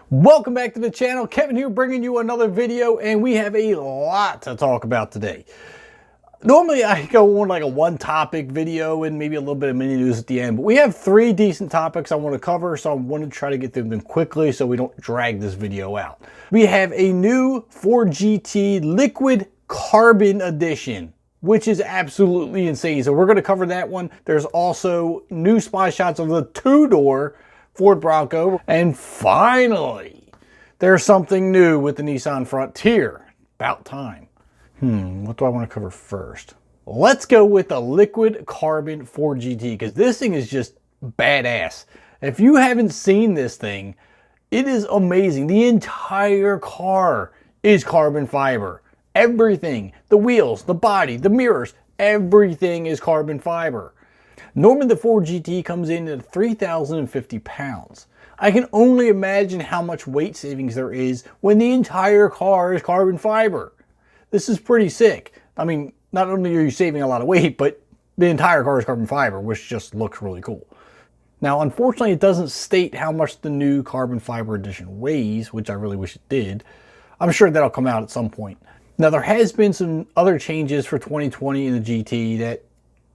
Welcome back to the channel. Kevin here bringing you another video, and we have a lot to talk about today. Normally I go on like a one topic video and maybe a little bit of mini news at the end, but we have three decent topics I want to cover, so I want to try to get through them quickly so we don't drag this video out. We have a new Ford GT Liquid Carbon Edition, which is absolutely insane. So we're going to cover that one. There's also new spy shots of the two-door Ford Bronco. And finally, there's something new with the Nissan Frontier. About time. What do I want to cover first? Let's go with the Liquid Carbon Ford GT, because this thing is just badass. If you haven't seen this thing, it is amazing. The entire car is carbon fiber. Everything, the wheels, the body, the mirrors, everything is carbon fiber. Normally the Ford GT comes in at 3,050 pounds. I can only imagine how much weight savings there is when the entire car is carbon fiber. This is pretty sick. I mean, not only are you saving a lot of weight, but the entire car is carbon fiber, which just looks really cool. Now, unfortunately, it doesn't state how much the new carbon fiber edition weighs, which I really wish it did. I'm sure that'll come out at some point. Now, there has been some other changes for 2020 in the GT that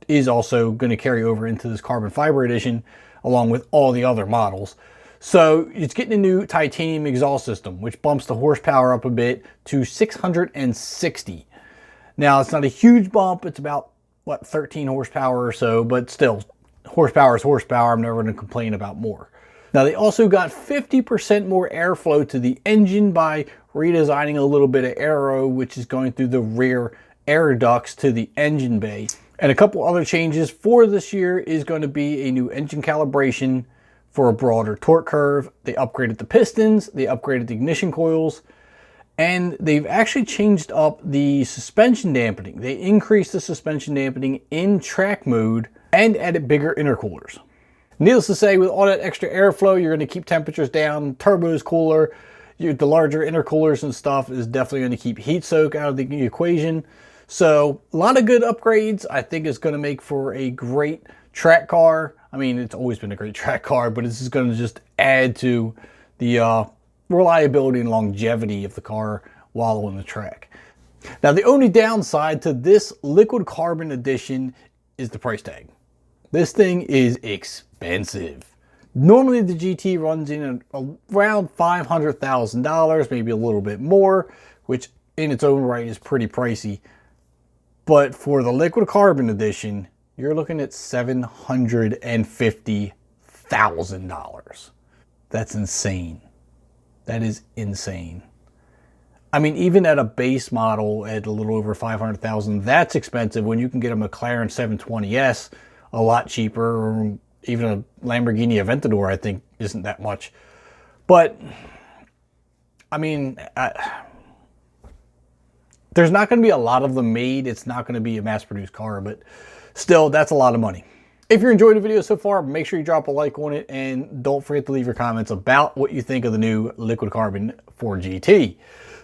is also going to carry over into this carbon fiber edition, along with all the other models. So it's getting a new titanium exhaust system, which bumps the horsepower up a bit to 660. Now, it's not a huge bump. It's about, what, 13 horsepower or so, but still, horsepower is horsepower. I'm never going to complain about more. Now, they also got 50% more airflow to the engine by redesigning a little bit of aero, which is going through the rear air ducts to the engine bay. And a couple other changes for this year is going to be a new engine calibration for a broader torque curve. They upgraded the pistons, they upgraded the ignition coils, and they've actually changed up the suspension dampening. They increased the suspension dampening in track mode and added bigger intercoolers. Needless to say, with all that extra airflow, you're going to keep temperatures down, turbo is cooler, the larger intercoolers and stuff is definitely going to keep heat soak out of the equation. So a lot of good upgrades. I think it's going to make for a great track car. I mean, it's always been a great track car, but this is going to just add to the reliability and longevity of the car while on the track. Now, the only downside to this Liquid Carbon Edition is the price tag. This thing is expensive. Normally the GT runs in at around $500,000, maybe a little bit more, which in its own right is pretty pricey. But for the Liquid Carbon Edition, you're looking at $750,000. That's insane. That is insane. I mean, even at a base model at a little over $500,000, that's expensive when you can get a McLaren 720S a lot cheaper, or even a Lamborghini Aventador, I think, isn't that much. But, I mean, there's not going to be a lot of them made. It's not going to be a mass-produced car, but still, that's a lot of money. If you're enjoying the video so far, make sure you drop a like on it, and don't forget to leave your comments about what you think of the new Liquid Carbon Ford GT.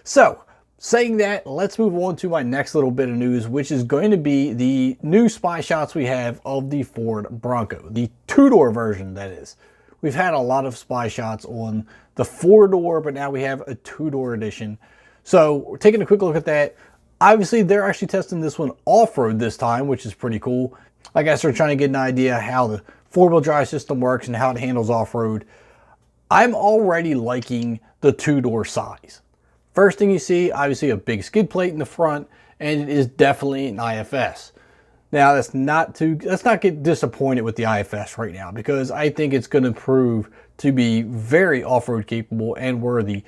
So, saying that, let's move on to my next little bit of news, which is going to be the new spy shots we have of the Ford Bronco, the two-door version, that is. We've had a lot of spy shots on the four-door, but now we have a two-door edition. So we're taking a quick look at that. Obviously, they're actually testing this one off-road this time, which is pretty cool. I guess they're trying to get an idea how the four-wheel drive system works and how it handles off-road. I'm already liking the two-door size. First thing you see, obviously a big skid plate in the front, and it is definitely an IFS. Now, let's not get disappointed with the IFS right now, because I think it's going to prove to be very off-road capable and worthy.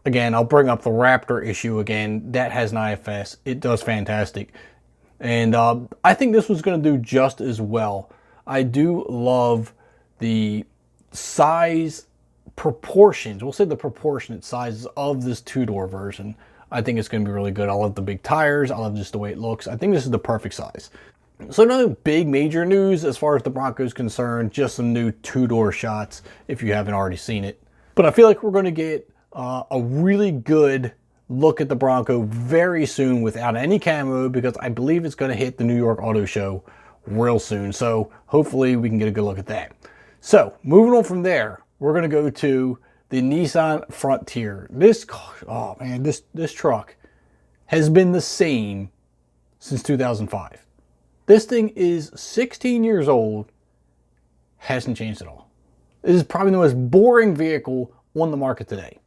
Again, I'll bring up the Raptor issue again. That has an IFS. It does fantastic. And I think this was going to do just as well. I do love the size proportions. We'll say the proportionate sizes of this two-door version. I think it's going to be really good. I love the big tires. I love just the way it looks. I think this is the perfect size. So no big major news as far as the Bronco is concerned. Just some new two-door shots if you haven't already seen it. But I feel like we're going to get a really good look at the Bronco very soon without any camo, because I believe it's going to hit the New York Auto Show real soon. So hopefully we can get a good look at that. So moving on from there, we're going to go to the Nissan Frontier. Oh man, this truck has been the same since 2005. This thing is 16 years old, hasn't changed at all. This is probably the most boring vehicle on the market today.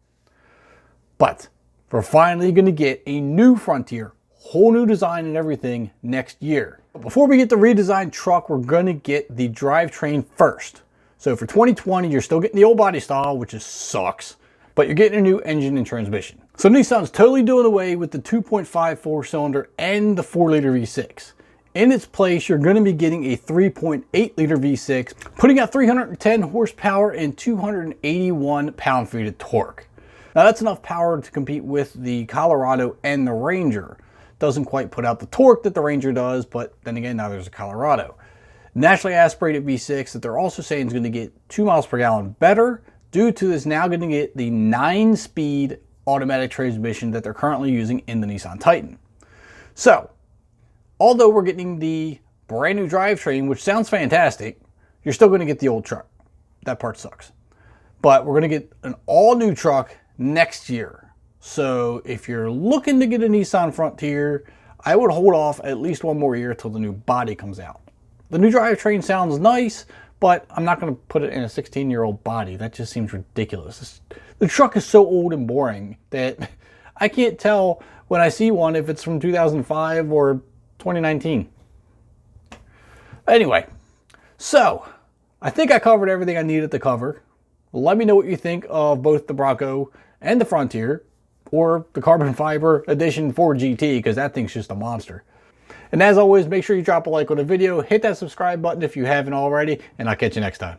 But we're finally going to get a new Frontier, whole new design and everything next year. But before we get the redesigned truck, we're going to get the drivetrain first. So for 2020, you're still getting the old body style, which just sucks, but you're getting a new engine and transmission. So Nissan's totally doing away with the 2.5 4-cylinder and the 4-liter V6. In its place, you're going to be getting a 3.8-liter V6, putting out 310 horsepower and 281 pound-feet of torque. Now that's enough power to compete with the Colorado and the Ranger. Doesn't quite put out the torque that the Ranger does, but then again, now there's a Colorado. Naturally aspirated V6 that they're also saying is going to get 2 miles per gallon better due to this now going to get the 9-speed automatic transmission that they're currently using in the Nissan Titan. So, although we're getting the brand new drivetrain, which sounds fantastic, you're still going to get the old truck. That part sucks. But we're going to get an all-new truck next year. So if you're looking to get a Nissan Frontier, I would hold off at least one more year till the new body comes out. The new drivetrain sounds nice, but I'm not going to put it in a 16-year-old body. That just seems ridiculous. The truck is so old and boring that I can't tell when I see one if it's from 2005 or 2019. Anyway, so I think I covered everything I needed to cover. Let me know what you think of both the Bronco and the Frontier, or the carbon fiber edition Ford GT, because that thing's just a monster. And as always, make sure you drop a like on the video, hit that subscribe button if you haven't already, and I'll catch you next time.